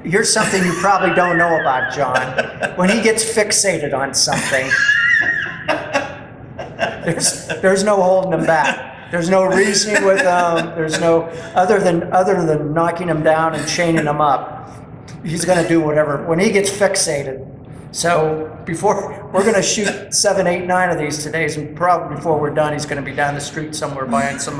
here's something you probably don't know about John. When he gets fixated on something, there's no holding him back. There's no reasoning with him. There's no other than knocking him down and chaining him up. He's going to do whatever when he gets fixated. So before we're going to shoot 7, 8, 9 of these today, and probably before we're done, he's going to be down the street somewhere buying some.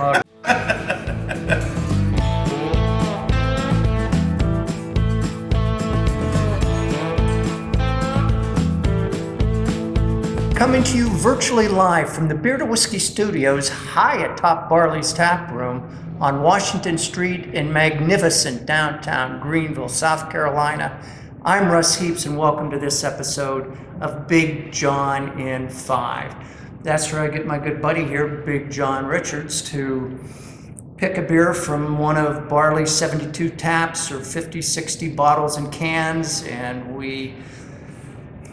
Coming to you virtually live from the Beer to Whiskey Studios, high atop Barley's Tap Room on Washington Street in magnificent downtown Greenville, South Carolina. I'm Russ Heaps, and welcome to this episode of Big John in 5. That's where I get my good buddy here, Big John Richards, to pick a beer from one of Barley's 72 taps or 50, 60 bottles and cans, and we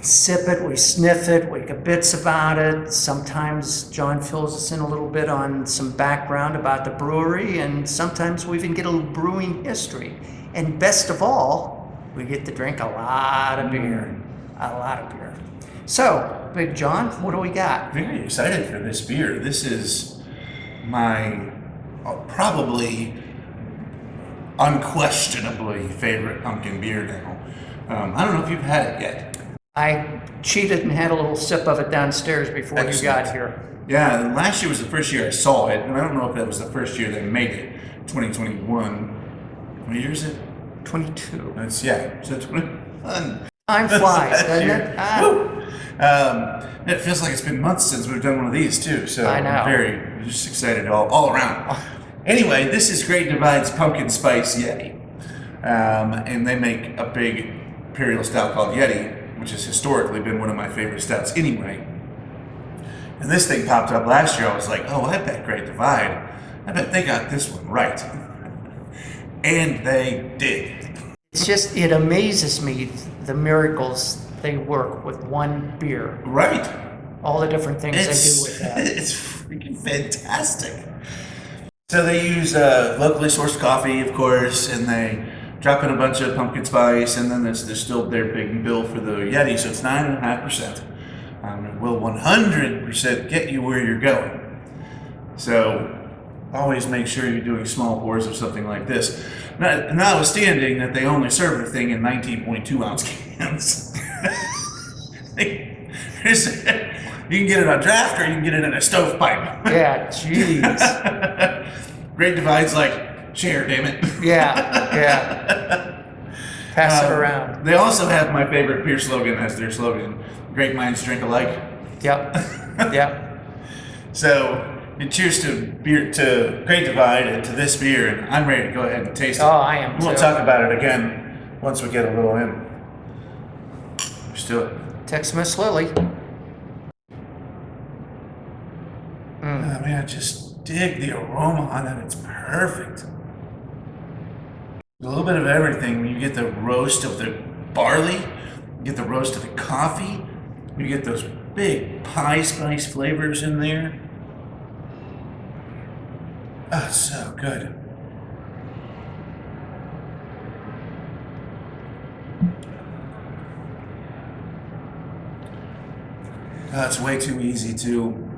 sip it, we sniff it, we get bits about it. Sometimes John fills us in a little bit on some background about the brewery, and sometimes we even get a little brewing history. And best of all, we get to drink a lot of beer. A lot of beer. So, Big John, what do we got? Very excited for this beer. This is my probably unquestionably favorite pumpkin beer now. I don't know if you've had it yet. I cheated and had a little sip of it downstairs before Excellent. You got here. Yeah, and last year was the first year I saw it, and I don't know if that was the first year they made it. 2021. What year is it? 22. So 21. Time flies, doesn't it? It feels like it's been months since we've done one of these too, so I know. I'm just excited all around. Anyway, this is Great Divide's Pumpkin Spice Yeti, and they make a big Imperial Stout called Yeti, which has historically been one of my favorite stouts anyway. And this thing popped up last year. I was like, oh, I bet Great Divide, I bet they got this one right. And they did. It's just, it amazes me the miracles they work with one beer. Right. All the different things they do with that. It's freaking fantastic. So they use locally sourced coffee, of course, and they drop in a bunch of pumpkin spice, and then there's still their big bill for the Yeti, so it's 9.5%. It will 100% get you where you're going. So always make sure you're doing small pours of something like this. Notwithstanding that they only serve the thing in 19.2 ounce cans. You can get it on draft, or you can get it in a stovepipe. Yeah, jeez. Great Divide's like, share, damn it. Yeah. Pass it around. They also have my favorite beer slogan as their slogan: great minds drink alike. Yep. So, cheers to Great Divide and to this beer, and I'm ready to go ahead and taste it. Oh, I am We'll too. talk about it again once we get a little in. Let's do it. Text Miss Lily. Oh man, I just dig the aroma on it. It's perfect. A little bit of everything. When you get the roast of the barley, you get the roast of the coffee, you get those big pie spice flavors in there. Oh, so good. Oh, it's way too easy too.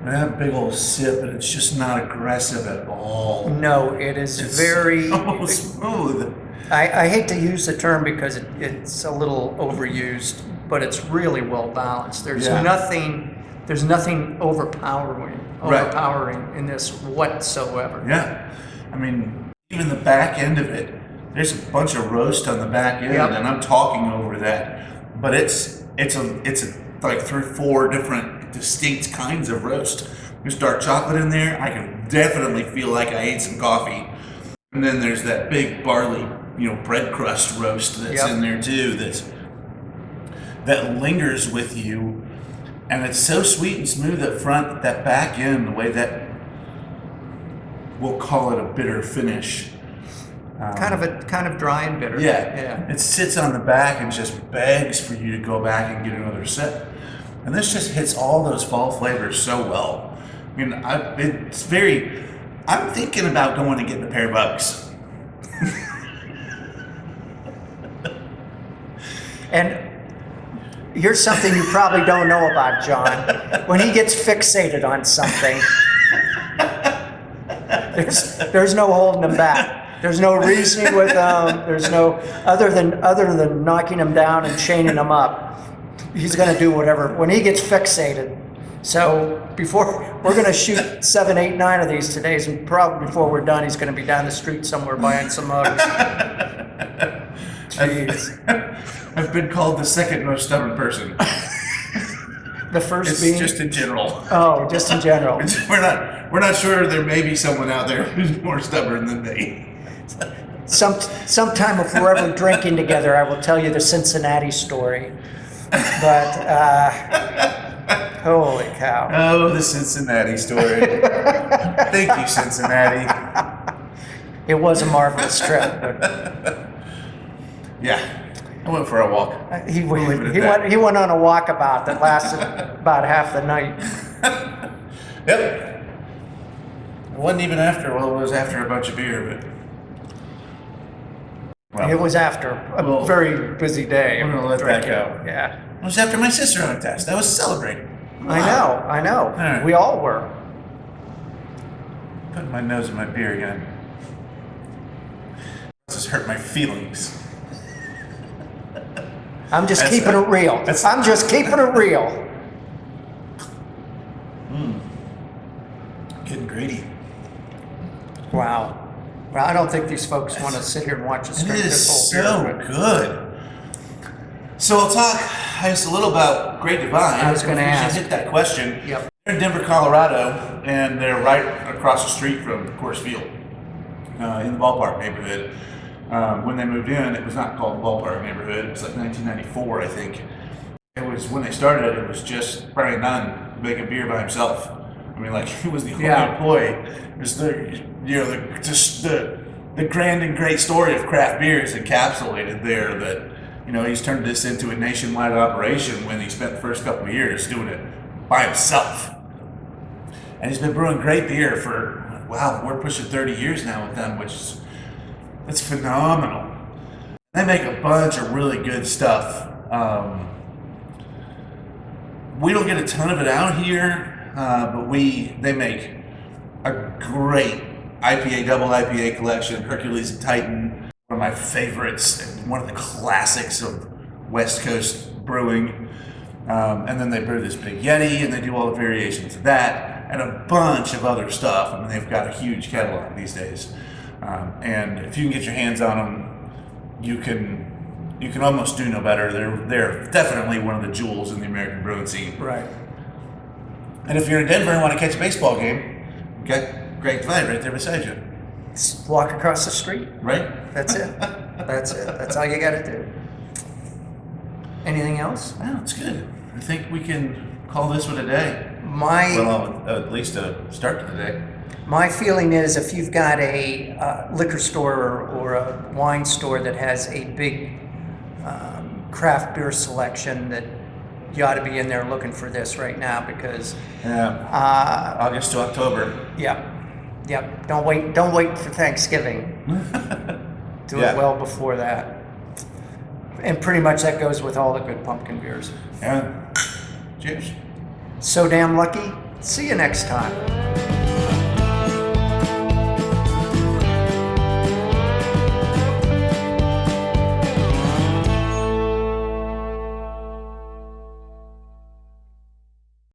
I have a big old sip, and it's just not aggressive at all. No, it's very so smooth. I hate to use the term because it's a little overused, but it's really well balanced. There's nothing overpowering in this whatsoever. Yeah. I mean, even the back end of it, there's a bunch of roast on the back end, and I'm talking over that. But it's like 3 or 4 different distinct kinds of roast. There's dark chocolate in there. I can definitely feel like I ate some coffee. And then there's that big barley, bread crust roast that's in there too. That lingers with you, and it's so sweet and smooth up front. That back end, the way that we'll call it a bitter finish. Kind of dry and bitter. Yeah. It sits on the back and just begs for you to go back and get another sip. And this just hits all those fall flavors so well. I mean, I'm thinking about going and getting a pair of bugs. And here's something you probably don't know about John. When he gets fixated on something, there's no holding him back. There's no reasoning with him. There's no other than knocking him down and chaining him up. He's going to do whatever when he gets fixated. So we're going to shoot 7, 8, 9 of these today, and probably before we're done, he's going to be down the street somewhere buying some mugs. Jeez. I've been called the second most stubborn person. The first It's being just in general. Oh, just in general. We're not sure there may be someone out there who's more stubborn than me. Sometime if we're ever drinking together, I will tell you the Cincinnati story. But holy cow! Oh, the Cincinnati story. Thank you, Cincinnati. It was a marvelous trip. But Yeah, I went for a walk. he went on a walkabout that lasted about half the night. Yep. It wasn't even after. Well, it was after a bunch of beer, but It was after a very busy day. We're gonna let that go. Yeah. It was after my sister on a test. I was celebrating. I know. right. We all were. Putting my nose in my beer again. This has hurt my feelings. I'm just That's- keeping it real. that's- I'm just keeping it real. Getting greedy. Wow. Well, I don't think these folks want to sit here and watch us It drink is this whole so beer. good. So I'll talk just a little about Great Divide. I was gonna We should ask. hit that question. Yep. They're in Denver, Colorado, and they're right across the street from Coors Field, in the ballpark neighborhood. When they moved in, it was not called the ballpark neighborhood. It was like 1994, I think. It was when they started. It was just Brian Nunn making beer by himself. I mean, like he was the only employee. It was the grand and great story of craft beer is encapsulated there. That he's turned this into a nationwide operation when he spent the first couple of years doing it by himself. And he's been brewing great beer for we're pushing 30 years now with them, which is it's phenomenal. They make a bunch of really good stuff. We don't get a ton of it out here, but they make a great IPA, double IPA collection, Hercules and Titan, one of my favorites, one of the classics of West Coast brewing. And then they brew this big Yeti, and they do all the variations of that, and a bunch of other stuff. I mean, they've got a huge catalog these days. And if you can get your hands on them, you can almost do no better. They're definitely one of the jewels in the American brewing scene. Right. And if you're in Denver and want to catch a baseball game, you got Great Divide right there beside you. Just walk across the street. Right? That's it. That's it. That's all you got to do. Anything else? Well, it's good. I think we can call this one a day. At least a start to the day. My feeling is if you've got a liquor store or a wine store that has a big craft beer selection, that you ought to be in there looking for this right now because August to October. Yep. Don't wait for Thanksgiving. Do it well before that. And pretty much that goes with all the good pumpkin beers. Yeah. Cheers. So damn lucky. See you next time.